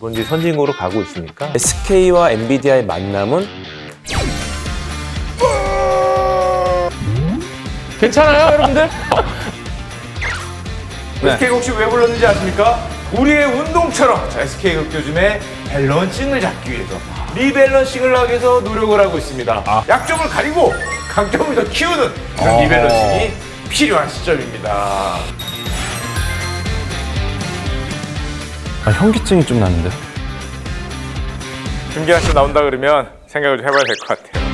이번 이제 선진국으로 가고 있으니까 SK와 엔비디아의 만남은 괜찮아요, 여러분들? SK 혹시 왜 불렀는지 아십니까? 우리의 운동처럼 자, SK가 요즘에 밸런싱을 잡기 위해서 리밸런싱을 하기 위해서 노력을 하고 있습니다. 약점을 가리고 강점을 더 키우는 그런 리밸런싱이 필요한 시점입니다. 현기증이 좀 나는데. 김기환 씨 나온다 그러면 생각을 좀 해봐야 될 것 같아요.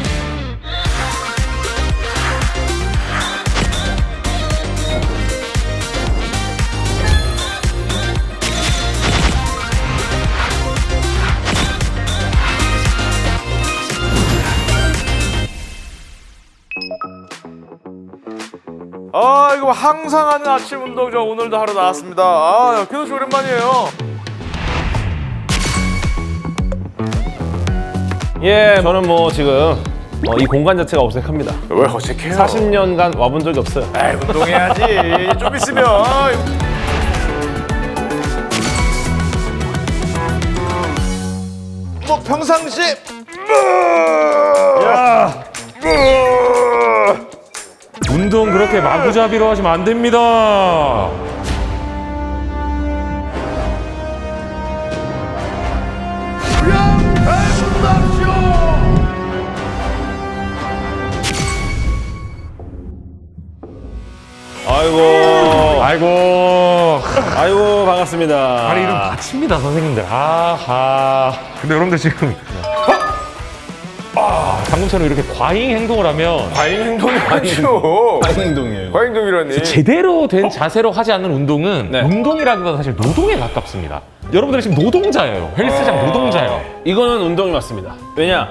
이거 항상 하는 아침 운동죠. 오늘도 하러 나왔습니다. 교수 씨 오랜만이에요. 예, 저는 뭐 지금 이 공간 자체가 어색합니다. 왜 어색해요? 40년간 와본 적이 없어요. 에이, 운동해야지. 좀 있으면. 뭐 평상시. 야. 운동 그렇게 마구잡이로 하시면 안 됩니다. 아이고 반갑습니다. 다리 이름 다칩니다, 선생님들. 아하. 근데 여러분들 지금 방금처럼 이렇게 과잉 행동을 하면 과잉 행동이 아니죠. 행동이에요. 과잉 행동이라니. 제대로 된 자세로 하지 않는 운동은 네. 운동이라기보다 사실 노동에 가깝습니다. 여러분들 지금 노동자예요. 헬스장 노동자예요. 이거는 운동이 맞습니다. 왜냐?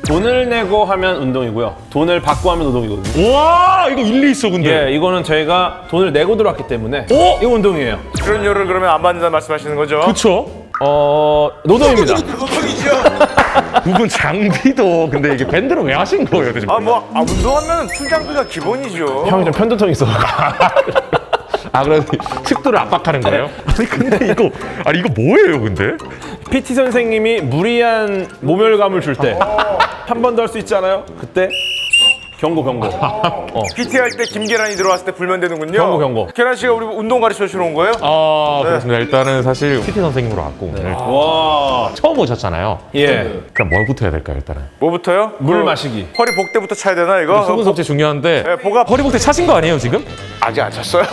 돈을 내고 하면 운동이고요. 돈을 받고 하면 노동이거든요. 우와, 이거 일리 있어, 근데. 예, 이거는 저희가 돈을 내고 들어왔기 때문에 이거 운동이에요. 출연료를 그러면 안 받는다는 말씀하시는 거죠? 그쵸? 노동입니다. 노동이죠. 부분 장비도 근데 이게 밴드를 왜 하신 거예요, 대체? 운동하면 출장비가 기본이죠. 형이 좀 편두통 있어. 그래서 식도를 압박하는 거예요? 아니 근데 이거 뭐예요, 근데? PT 선생님이 무리한 모멸감을 줄 때 한 번 더 할 수 있지 않아요? 그때 경고. PT 할 때 김계란이 들어왔을 때 불면 되는군요. 경고. 계란 씨가 우리 운동 가르쳐 주러 온 거예요? 그렇습니다. 일단은 사실 PT 선생님으로 왔고 오늘 와, 처음 오셨잖아요. 예. 그럼 뭐부터 해야 될까요, 일단은? 뭐부터요? 물 마시기. 허리 복대부터 차야 되나 이거? 수분 섭취 중요한데 네, 복압 허리복대 차신 거 아니에요, 지금? 아직 안 찼어요.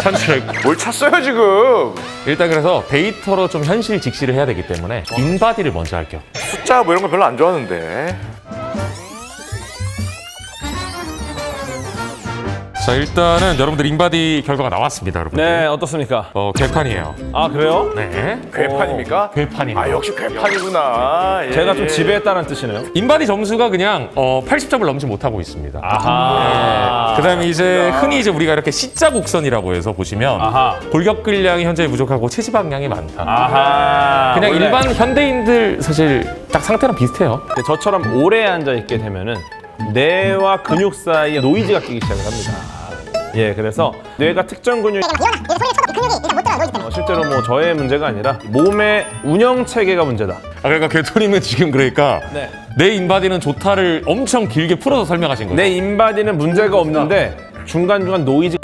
찬출. 뭘 찼어요 지금? 일단 그래서 데이터로 좀 현실 직시를 해야 되기 때문에 인바디를 먼저 할게요. 숫자 뭐 이런 거 별로 안 좋아하는데. 자, 일단은 여러분들 인바디 결과가 나왔습니다, 여러분. 네, 어떻습니까? 개판이에요. 아, 그래요? 네. 괴판입니까? 괴판이에요. 역시 괴판이구나. 예, 제가 좀 예. 지배했다는 뜻이네요. 인바디 점수가 그냥 80점을 넘지 못하고 있습니다. 아하. 그다음에 이제 흔히 이제 우리가 이렇게 C자 곡선이라고 해서 보시면 아하. 골격근량이 현재 부족하고 체지방량이 많다. 아하. 그냥 원래 일반 현대인들 사실 딱 상태랑 비슷해요. 저처럼 오래 앉아 있게 되면은 뇌와 근육 사이에 노이즈가 끼기 시작을 합니다. 예, 그래서 뇌가 특정 근육이 실제로 뭐 저의 문제가 아니라 몸의 운영 체계가 문제다. 그러니까 개토님은 지금 그러니까 네. 내 인바디는 좋다를 엄청 길게 풀어서 설명하신 거예요. 내 인바디는 문제가 없는데 중간중간 노이즈.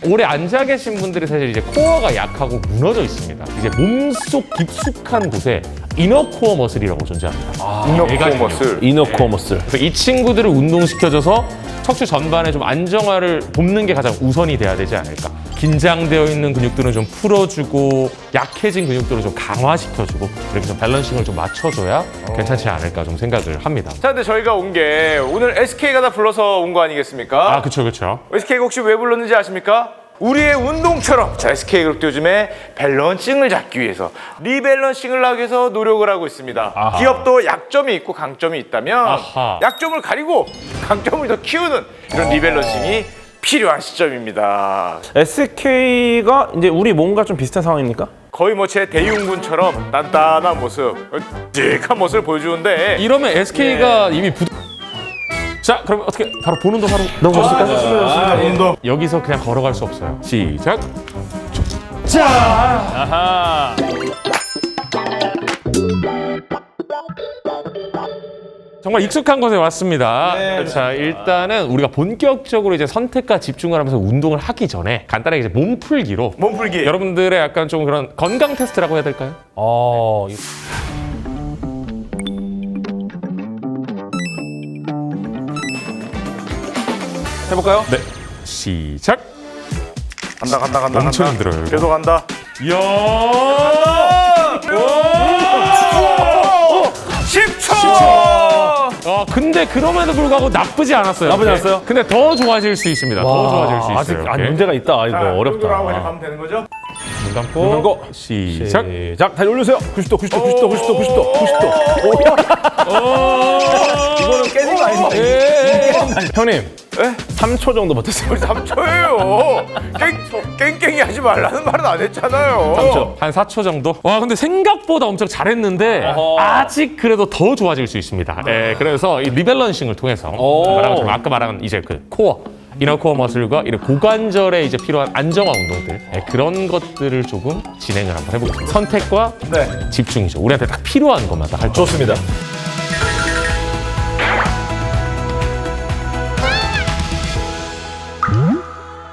오래 앉아 계신 분들이 사실 이제 코어가 약하고 무너져 있습니다. 이제 몸속 깊숙한 곳에 이너코어 머슬이라고 존재합니다. 이너코어 머슬. 이너코어 머슬. 그래서 이 친구들을 운동시켜줘서 척추 전반에 좀 안정화를 돕는 게 가장 우선이 돼야 되지 않을까. 긴장되어 있는 근육들은 좀 풀어주고 약해진 근육들을 좀 강화시켜주고 이렇게 좀 밸런싱을 좀 맞춰줘야 괜찮지 않을까 좀 생각을 합니다. 자, 근데 저희가 온 게 오늘 SK가 다 불러서 온 거 아니겠습니까? 그쵸. SK가 혹시 왜 불렀는지 아십니까? 우리의 운동처럼 자, SK그룹도 요즘에 밸런싱을 잡기 위해서 리밸런싱을 하기 위해서 노력을 하고 있습니다. 아하. 기업도 약점이 있고 강점이 있다면 아하. 약점을 가리고 강점을 더 키우는 이런 리밸런싱이 필요한 시점입니다. SK가 이제 우리 몸과 좀 비슷한 상황입니까? 거의 뭐 제 대흉군처럼 단단한 모습, 직한 모습을 보여주는데 이러면 SK가 이미 자, 그럼 어떻게 바로 보는도 바로 넘어가실까요? 좋습니다. 운동. 여기서 그냥 걸어갈 수 없어요. 시작. 자, 아하. 정말 익숙한 곳에 왔습니다. 네. 자, 일단은 우리가 본격적으로 이제 선택과 집중을 하면서 운동을 하기 전에 간단하게 이제 몸풀기로 몸풀기. 여러분들의 약간 좀 그런 건강 테스트라고 해야 될까요? 해볼까요? 네. 시작. 간다. 엄청 힘들어요, 이거. 계속 간다. 이야. 10초. 근데 그럼에도 불구하고 나쁘지 않았어요. 나쁘지 이렇게. 않았어요? 근데 더 좋아질 수 있습니다. 더 좋아질 수 있어요. 아직 이렇게. 문제가 있다. 이거 하고 어렵다. 가면 되는 거죠? 눈 감고, 눈 감고. 시작. 시작. 다시 올려주세요. 90도. 이거는 깨진 거 아닌데? 형님. 3초 정도 버텼어요. 우리 3초예요. 깽깽이 하지 말라는 말은 안 했잖아요. 3초. 한 4초 정도? 와, 근데 생각보다 엄청 잘했는데 아직 그래도 더 좋아질 수 있습니다. 네, 그래서 이 리밸런싱을 통해서 아까 말한 이제 그 코어, 이너 코어 머슬과 이런 고관절에 이제 필요한 안정화 운동들, 네, 그런 것들을 조금 진행을 한번 해보겠습니다. 선택과 네. 집중이죠. 우리한테 딱 필요한 것만 딱 할 줄. 좋습니다.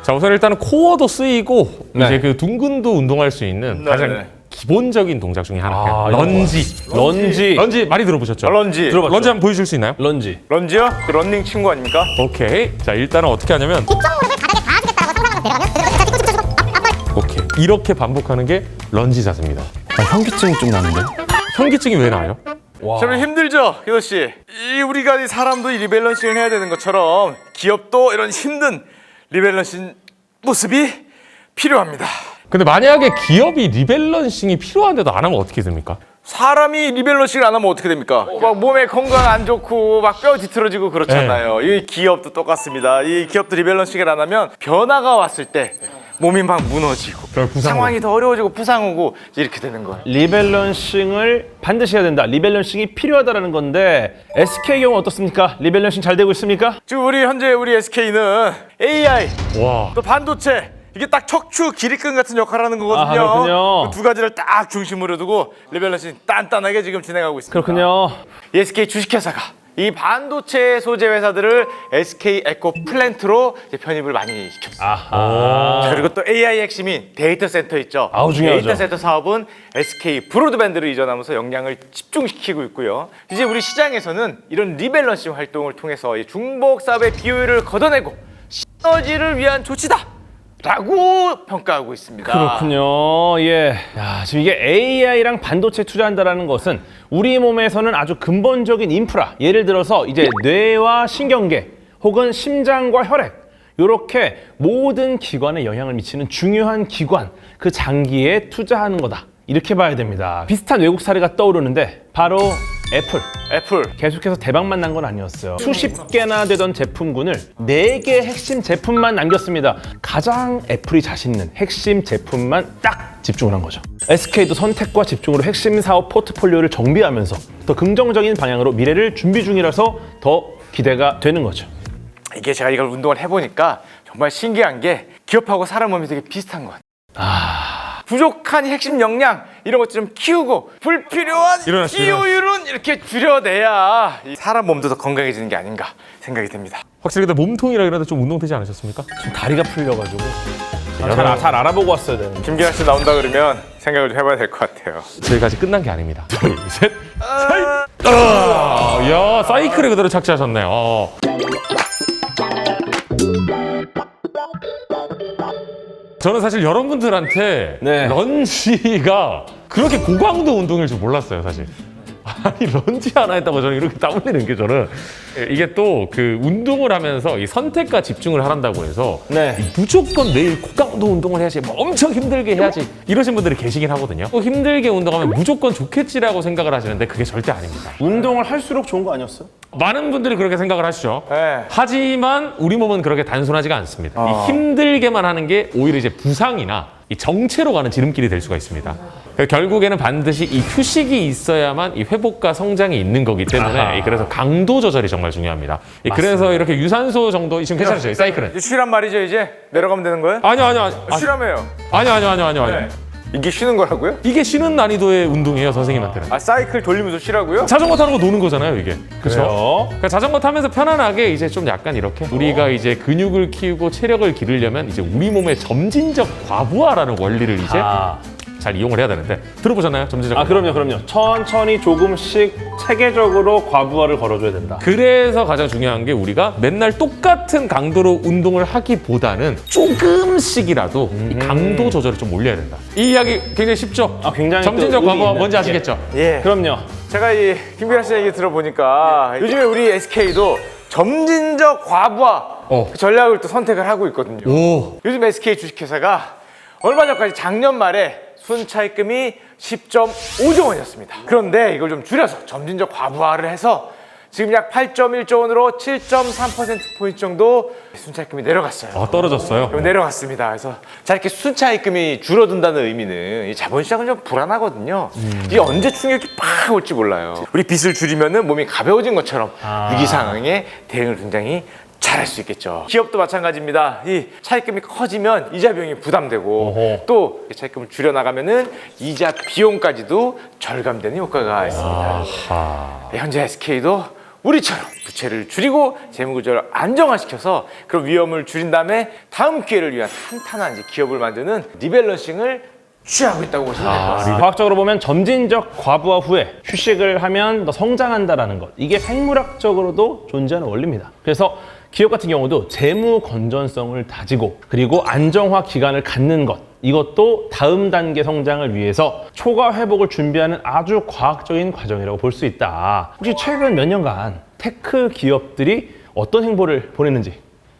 자, 우선 일단은 코어도 쓰이고 네. 이제 그 둥근도 운동할 수 있는 네, 가장 네. 기본적인 동작 중에 하나예요. 아, 런지. 런지 많이 들어보셨죠? 런지. 들어봤죠? 런지 한번 보여줄 수 있나요? 런지. 런지요? 그 런닝 친구 아닙니까? 오케이. 자, 일단은 어떻게 하냐면 입쪽 무릎을 바닥에 닿아주겠다고 상상하고 내려가면 오케이. 이렇게 반복하는 게 런지 자세입니다. 현기증이 좀 나는데? 현기증이 왜 나요? 좀 힘들죠, 기도 씨. 우리가 이 사람도 이 리밸런싱을 해야 되는 것처럼 기업도 이런 힘든 리밸런싱 모습이 필요합니다. 근데 만약에 기업이 리밸런싱이 필요한데도 안 하면 어떻게 됩니까? 사람이 리밸런싱을 안 하면 어떻게 됩니까? 막 몸에 건강 안 좋고 막 뼈 뒤틀어지고 그렇잖아요. 이 기업도 똑같습니다. 이 기업도 리밸런싱을 안 하면 변화가 왔을 때 몸이 막 무너지고 상황이 더 어려워지고 부상 오고 이렇게 되는 거예요. 리밸런싱을 반드시 해야 된다. 리밸런싱이 필요하다라는 건데 SK 경우 어떻습니까? 리밸런싱 잘 되고 있습니까? 지금 현재 우리 SK는 AI 와. 또 반도체 이게 딱 척추 기립근 같은 역할을 하는 거거든요. 그렇군요. 그두 가지를 딱 중심으로 두고 리밸런싱 단단하게 지금 진행하고 있습니다. 그렇군요. 이 SK 주식회사가 이 반도체 소재 회사들을 SK 에코 플랜트로 이제 편입을 많이 시켰습니다. 아하. 그리고 또 AI 핵심인 데이터 센터 있죠. 아우, 중요하죠. 데이터 센터 사업은 SK 브로드밴드로 이전하면서 역량을 집중시키고 있고요. 이제 우리 시장에서는 이런 리밸런싱 활동을 통해서 이 중복 사업의 비효율을 걷어내고 시너지를 위한 조치다. 라고 평가하고 있습니다. 그렇군요. 예. 야, 지금 이게 AI랑 반도체 투자한다라는 것은 우리 몸에서는 아주 근본적인 인프라, 예를 들어서 이제 뇌와 신경계 혹은 심장과 혈액 이렇게 모든 기관에 영향을 미치는 중요한 기관, 그 장기에 투자하는 거다. 이렇게 봐야 됩니다. 비슷한 외국 사례가 떠오르는데 바로 애플. 계속해서 대박만 난 건 아니었어요. 수십 개나 되던 제품군을 4개 핵심 제품만 남겼습니다. 가장 애플이 자신 있는 핵심 제품만 딱 집중을 한 거죠. SK도 선택과 집중으로 핵심 사업 포트폴리오를 정비하면서 더 긍정적인 방향으로 미래를 준비 중이라서 더 기대가 되는 거죠. 이게 제가 이걸 운동을 해보니까 정말 신기한 게 기업하고 사람 몸이 되게 비슷한 것 같아요. 부족한 핵심 역량 이런 것 좀 키우고 불필요한 기호율은 이렇게 줄여내야 이 사람 몸도 더 건강해지는 게 아닌가 생각이 듭니다. 확실히 근데 몸통이라 이러다 좀 운동되지 않으셨습니까? 지금 다리가 풀려가지고 잘 알아보고 왔어야 되는데. 김기환 씨 나온다 그러면 생각을 좀 해봐야 될 것 같아요. 저희가 아직 끝난 게 아닙니다. 둘, 셋. 야, 사이클에 그대로 착지하셨네요. 저는 사실 여러분들한테 네. 런지가 그렇게 고강도 운동일 줄 몰랐어요, 사실. 아니, 런지 하나 했다고 저는 이렇게 땀 흘리는 게 저는 이게 또 그 운동을 하면서 이 선택과 집중을 하란다고 해서 네. 무조건 매일 고강도 운동을 해야지 뭐 엄청 힘들게 해야지 이러신 분들이 계시긴 하거든요. 또 힘들게 운동하면 무조건 좋겠지라고 생각을 하시는데 그게 절대 아닙니다. 운동을 할수록 좋은 거 아니었어요? 많은 분들이 그렇게 생각을 하시죠. 네. 하지만 우리 몸은 그렇게 단순하지가 않습니다. 이 힘들게만 하는 게 오히려 이제 부상이나 이 정체로 가는 지름길이 될 수가 있습니다. 결국에는 반드시 이 휴식이 있어야만 이 회복과 성장이 있는 거기 때문에 아하. 그래서 강도 조절이 정말 중요합니다. 그래서 이렇게 유산소 정도 지금 괜찮으죠? 사이클은? 이제 쉬란 말이죠, 이제? 내려가면 되는 거예요? 아니요. 쉬라며요. 아니요. 네. 이게 쉬는 거라고요? 이게 쉬는 난이도의 운동이에요, 선생님한테는. 아, 사이클 돌리면서 쉬라고요? 자전거 타는 거 노는 거잖아요, 이게. 그렇죠? 그래요? 그러니까 자전거 타면서 편안하게 이제 좀 약간 이렇게 우리가 이제 근육을 키우고 체력을 기르려면 이제 우리 몸의 점진적 과부하라는 원리를 이제 아, 잘 이용을 해야 되는데 들어보셨나요? 점진적 과부하. 그럼요. 천천히 조금씩 체계적으로 과부하를 걸어줘야 된다. 그래서 가장 중요한 게 우리가 맨날 똑같은 강도로 운동을 하기보다는 조금씩이라도 이 강도 조절을 좀 올려야 된다. 이 이야기 굉장히 쉽죠? 굉장히 점진적 또 의미 과부하 있는, 뭔지 아시겠죠? 예. 그럼요. 제가 이 김규라 씨 얘기 들어보니까 요즘에 우리 SK도 점진적 과부하 그 전략을 또 선택을 하고 있거든요. 오. 요즘 SK 주식회사가 얼마 전까지 작년 말에 순차입금이 10.5조 원이었습니다. 그런데 이걸 좀 줄여서 점진적 과부하를 해서 지금 약 8.1조 원으로 7.3%포인트 정도 순차입금이 내려갔어요. 떨어졌어요. 내려갔습니다. 그래서 자, 이렇게 순차입금이 줄어든다는 의미는 이 자본시장은 좀 불안하거든요. 이게 언제 충격이 팍 올지 몰라요. 우리 빚을 줄이면은 몸이 가벼워진 것처럼 위기 상황에 대응을 굉장히 잘할 수 있겠죠. 기업도 마찬가지입니다. 이 차입금이 커지면 이자 비용이 부담되고 또 차입금을 줄여나가면은 이자 비용까지도 절감되는 효과가 있습니다. 현재 SK도 우리처럼 부채를 줄이고 재무구조를 안정화시켜서 그런 위험을 줄인 다음에 다음 기회를 위한 탄탄한 이제 기업을 만드는 리밸런싱을 취하고 있다고 보시면 될 것 같습니다. 과학적으로 보면 점진적 과부하 후에 휴식을 하면 더 성장한다라는 것, 이게 생물학적으로도 존재하는 원리입니다. 그래서 기업 같은 경우도 재무 건전성을 다지고 그리고 안정화 기간을 갖는 것, 이것도 다음 단계 성장을 위해서 초과 회복을 준비하는 아주 과학적인 과정이라고 볼 수 있다. 혹시 최근 몇 년간 테크 기업들이 어떤 행보를 보냈는지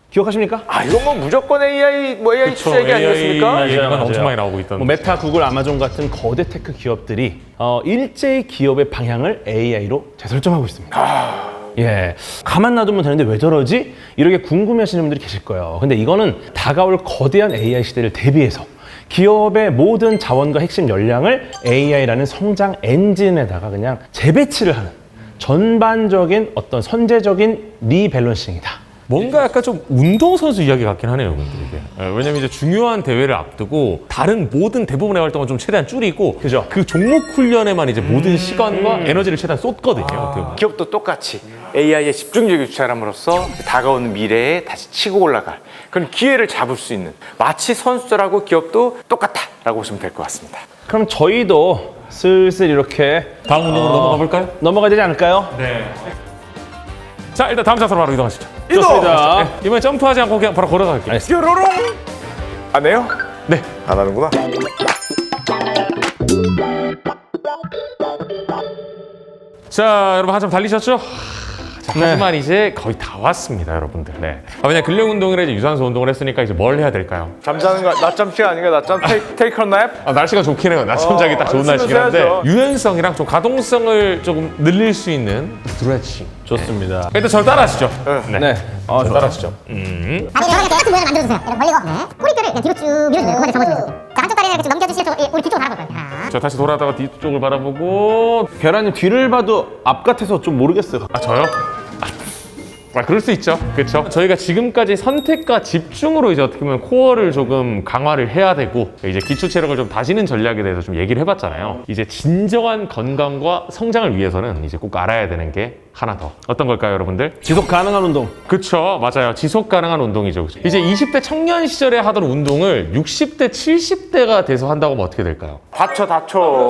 기억하십니까? 아, 이건 뭐 무조건 AI, AI 추세 얘기 아니었습니까? 얘기가 엄청 많이 나오고 있던. 뭐 메타, 구글, 아마존 같은 거대 테크 기업들이 일제히 기업의 방향을 AI로 재설정하고 있습니다. 예, 가만 놔두면 되는데 왜 저러지? 이렇게 궁금해하시는 분들이 계실 거예요. 근데 이거는 다가올 거대한 AI 시대를 대비해서 기업의 모든 자원과 핵심 역량을 AI라는 성장 엔진에다가 그냥 재배치를 하는 전반적인 어떤 선제적인 리밸런싱이다. 뭔가 약간 좀 운동선수 이야기 같긴 하네요, 근데 이게. 왜냐면 이제 중요한 대회를 앞두고 다른 모든 대부분의 활동을 좀 최대한 줄이고 그죠. 그 종목 훈련에만 이제 모든 시간과 에너지를 최대한 쏟거든요. 어떻게 보면. 기업도 똑같이 AI에 집중적인 투자함으로써 다가오는 미래에 다시 치고 올라갈 그런 기회를 잡을 수 있는, 마치 선수들하고 기업도 똑같다라고 보시면 될 것 같습니다. 그럼 저희도 슬슬 이렇게 다음 운동으로 넘어가 볼까요? 넘어가야 되지 않을까요? 자, 일단 다음 자세로 바로 이동하시죠. 좋습니다. 이번엔 점프하지 않고 그냥 바로 걸어갈게요. 뾰로롱! 안 해요? 네. 안 하는구나. 자, 여러분 한참 달리셨죠? 자, 네. 하지만 이제 거의 다 왔습니다, 여러분들. 네. 왜냐 근력 운동이라 이제 유산소 운동을 했으니까 이제 뭘 해야 될까요? 잠자는 거, 낮잠 시간 아닌가? 낮잠 테이크 냅? 날씨가 좋긴 해요. 낮잠 자기 딱 좋은 날씨긴 한데 쉬면서 유연성이랑 좀 가동성을 조금 늘릴 수 있는 스트레칭. 좋습니다. 일단 저를 따라하시죠. 네. 저를 따라하시죠. 다리 이렇게 똑같은 모양을 만들어주세요. 이렇게 벌리고 꼬리뼈를 그냥 뒤로 쭉 밀어주세요. 그거 잡아주면서. 자, 한쪽 다리를 이렇게 좀 넘겨주시면 우리 뒤쪽으로 바라볼 거예요. 자. 자, 다시 돌아다가 뒤쪽을 바라보고. 계란님 뒤를 봐도 앞 같아서 좀 모르겠어요. 아, 저요? 그럴 수 있죠. 그렇죠. 저희가 지금까지 선택과 집중으로 이제 어떻게 보면 코어를 조금 강화를 해야 되고 이제 기초 체력을 좀 다지는 전략에 대해서 좀 얘기를 해봤잖아요. 이제 진정한 건강과 성장을 위해서는 이제 꼭 알아야 되는 게 하나 더. 어떤 걸까요, 여러분들? 지속 가능한 운동. 그쵸, 맞아요. 지속 가능한 운동이죠. 그쵸? 이제 20대 청년 시절에 하던 운동을 60대, 70대가 돼서 한다고 하면 어떻게 될까요? 다쳐.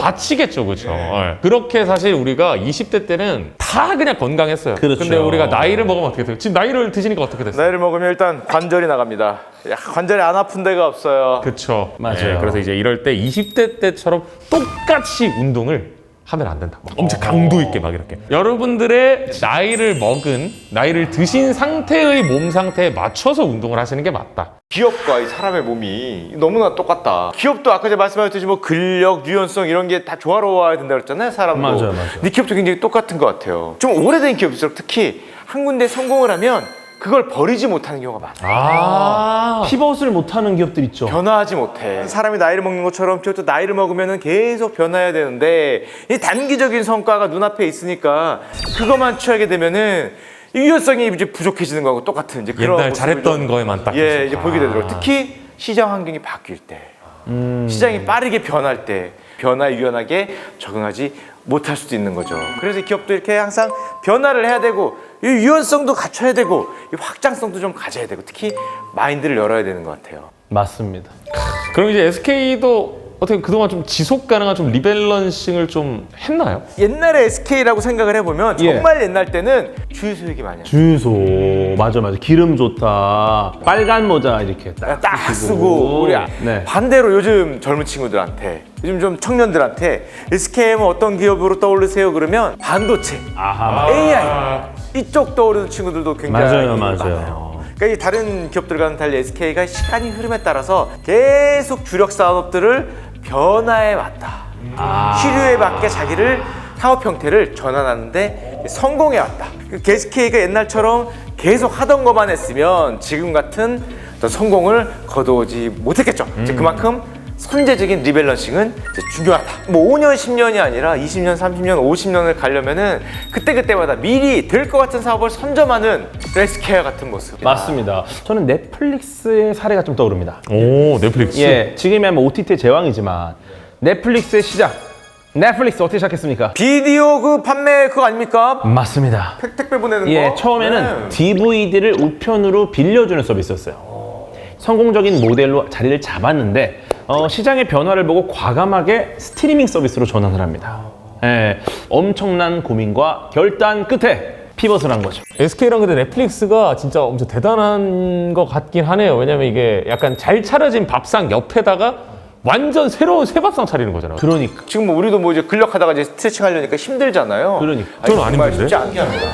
다치겠죠, 그렇죠. 그렇게 사실 우리가 20대 때는 다 그냥 건강했어요. 그렇죠. 근데 우리가 나이를 먹으면 어떻게 돼요? 지금 나이를 드시니까 어떻게 됐어요? 나이를 먹으면 일단 관절이 나갑니다. 야, 관절이 안 아픈 데가 없어요. 그렇죠. 맞아요. 그래서 이제 이럴 때 20대 때처럼 똑같이 운동을 하면 안 된다. 막 엄청 강도 있게 막 이렇게. 여러분들의 나이를 먹은, 나이를 드신 상태의 몸 상태에 맞춰서 운동을 하시는 게 맞다. 기업과 이 사람의 몸이 너무나 똑같다. 기업도 아까 제가 말씀하셨듯이 뭐 근력, 유연성 이런 게 다 조화로워야 된다 그랬잖아요, 사람도. 맞아요. 근데 기업도 굉장히 똑같은 것 같아요. 좀 오래된 기업일수록 특히 한 군데 성공을 하면 그걸 버리지 못하는 경우가 많아. 피벗을 못하는 기업들 있죠. 변화하지 못해. 사람이 나이를 먹는 것처럼 저도 나이를 먹으면 계속 변화해야 되는데 이 단기적인 성과가 눈앞에 있으니까 그것만 취하게 되면은 이 유연성이 이제 부족해지는 거하고 똑같은 이제 그런 옛날 모습을 잘했던 좀, 거에만 딱 예, 계속. 이제 보게 되더라고요. 특히 시장 환경이 바뀔 때, 시장이 빠르게 변할 때 변화에 유연하게 적응하지 못할 수도 있는 거죠. 그래서 기업도 이렇게 항상 변화를 해야 되고 이 유연성도 갖춰야 되고 이 확장성도 좀 가져야 되고 특히 마인드를 열어야 되는 것 같아요. 맞습니다. 그럼 이제 SK도 어떻게 그동안 좀 지속 가능한 좀 리밸런싱을 좀 했나요? 옛날에 SK라고 생각을 해보면 예. 정말 옛날 때는 주유소액이 많이 주유소 맞아. 기름 좋다. 빨간 모자 이렇게 딱 쓰고 우리 네. 반대로 요즘 젊은 친구들한테 요즘 좀 청년들한테 SK하면 어떤 기업으로 떠오르세요? 그러면 반도체, AI 이쪽 떠오르는 친구들도 굉장히 맞아요. 많아요. 그러니까 이 다른 기업들과는 달리 SK가 시간이 흐름에 따라서 계속 주력 산업들을 변화해 왔다. 시류에 맞게 자기를 사업 형태를 전환하는데 성공해 왔다. SK가 옛날처럼 계속 하던 것만 했으면 지금 같은 어떤 성공을 거두지 못했겠죠. 이제 그만큼 선제적인 리밸런싱은 이제 중요하다. 뭐 5년, 10년이 아니라 20년, 30년, 50년을 가려면은 그때그때마다 미리 될 것 같은 사업을 선점하는 SK와 같은 모습. 맞습니다. 저는 넷플릭스의 사례가 좀 떠오릅니다. 오, 넷플릭스. 예, 지금이야 뭐 OTT의 제왕이지만 넷플릭스의 시작. 넷플릭스 어떻게 시작했습니까? 비디오 그 판매 그거 아닙니까? 맞습니다. 택배 보내는 거. 예, 처음에는 네. DVD를 우편으로 빌려주는 서비스였어요. 성공적인 모델로 자리를 잡았는데 시장의 변화를 보고 과감하게 스트리밍 서비스로 전환을 합니다. 예, 엄청난 고민과 결단 끝에 피벗을 한 거죠. SK랑 근데 넷플릭스가 진짜 엄청 대단한 것 같긴 하네요. 왜냐면 이게 약간 잘 차려진 밥상 옆에다가 완전 새로운 새 밥상 차리는 거잖아요. 그러니까. 지금 뭐 우리도 뭐 이제 근력하다가 이제 스트레칭 하려니까 힘들잖아요. 그러니까. 저는 안 정말 힘든데? 쉽지 않게 합니다.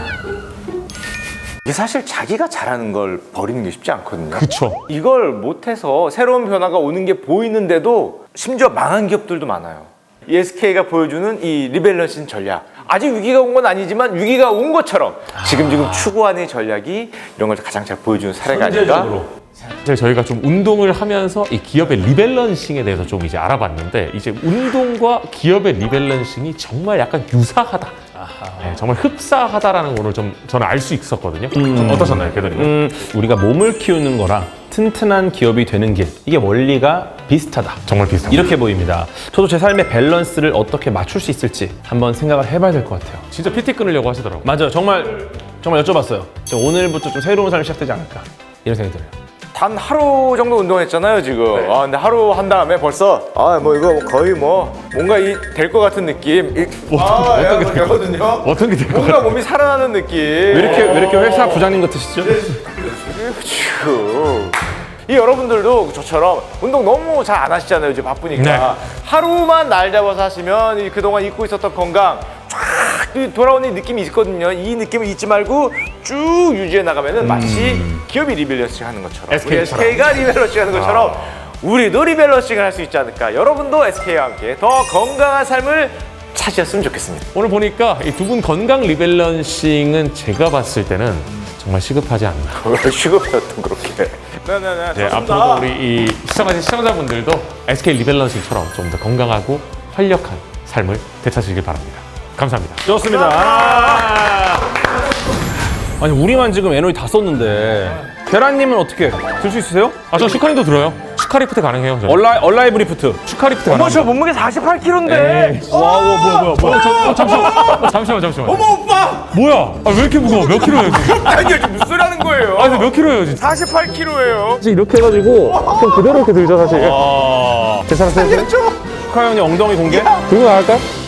이게 사실 자기가 잘하는 걸 버리는 게 쉽지 않거든요. 그쵸. 이걸 못해서 새로운 변화가 오는 게 보이는데도 심지어 망한 기업들도 많아요. 이 SK가 보여주는 이 리밸런싱 전략. 아직 위기가 온 건 아니지만 위기가 온 것처럼 지금 추구하는 전략이 이런 걸 가장 잘 보여주는 사례가 아닐까? 사실 저희가 좀 운동을 하면서 이 기업의 리밸런싱에 대해서 좀 이제 알아봤는데 이제 운동과 기업의 리밸런싱이 정말 약간 유사하다. 네, 정말 흡사하다라는 거를 좀 저는 알 수 있었거든요. 어떠셨나요, 배더님? 우리가 몸을 키우는 거랑 튼튼한 기업이 되는 길, 이게 원리가 비슷하다. 정말 비슷합니다. 이렇게 보입니다. 저도 제 삶의 밸런스를 어떻게 맞출 수 있을지 한번 생각을 해봐야 될 것 같아요. 진짜 PT 끊으려고 하시더라고요. 맞아요. 정말 여쭤봤어요. 오늘부터 좀 새로운 삶이 시작되지 않을까 이런 생각이 들어요. 단 하루 정도 운동했잖아요 지금. 아 근데 하루 한 다음에 벌써 뭐 이거 거의 뭐 뭔가 될 것 같은 느낌. 어떤 게 되거든요. 어떤 게 될 것 뭔가 같아요? 몸이 살아나는 느낌. 왜 이렇게 회사 부장님 같으시죠? 그렇죠. 이 여러분들도 저처럼 운동 너무 잘 안 하시잖아요. 이제 바쁘니까. 네. 하루만 날 잡아서 하시면 이 그동안 잊고 있었던 건강 쫙 돌아오는 느낌이 있거든요. 이 느낌을 잊지 말고 쭉 유지해 나가면은 마치 기업이 리밸런싱 하는 것처럼 우리 SK가 리밸런싱 하는 것처럼 우리도 리밸런싱을 할 수 있지 않을까. 여러분도 SK와 함께 더 건강한 삶을 찾으셨으면 좋겠습니다. 오늘 보니까 이 두 분 건강 리밸런싱은 제가 봤을 때는 정말 시급하지 않나. 쉬급했던 그렇게. 네네네. 네, 앞으로도 우리 이 시청하신 시청자분들도 SK 리밸런싱처럼 좀 더 건강하고 활력한 삶을 되찾으시길 바랍니다. 감사합니다. 좋습니다. 아니 우리만 지금 에너지 다 썼는데 계란님은 어떻게 들 수 있으세요? 저 슈카리도 들어요. 슈카리프트 가능해요. 저는. 얼라이브 리프트. 슈카리프트 어머 저 가능해요. 몸무게 48kg인데. 잠시만. 어머 오빠. 뭐야? 왜 이렇게 무거워? 몇 킬로예요 지금? 아니 지금 무슨 소리 하는 거예요? 근데 몇 킬로예요 진짜? 48kg예요. 사실 이렇게 해가지고 그냥 그대로 이렇게 들죠 사실. 괜찮으세요? 알겠죠? 축하 형님 엉덩이 공개? 들고 나갈까요?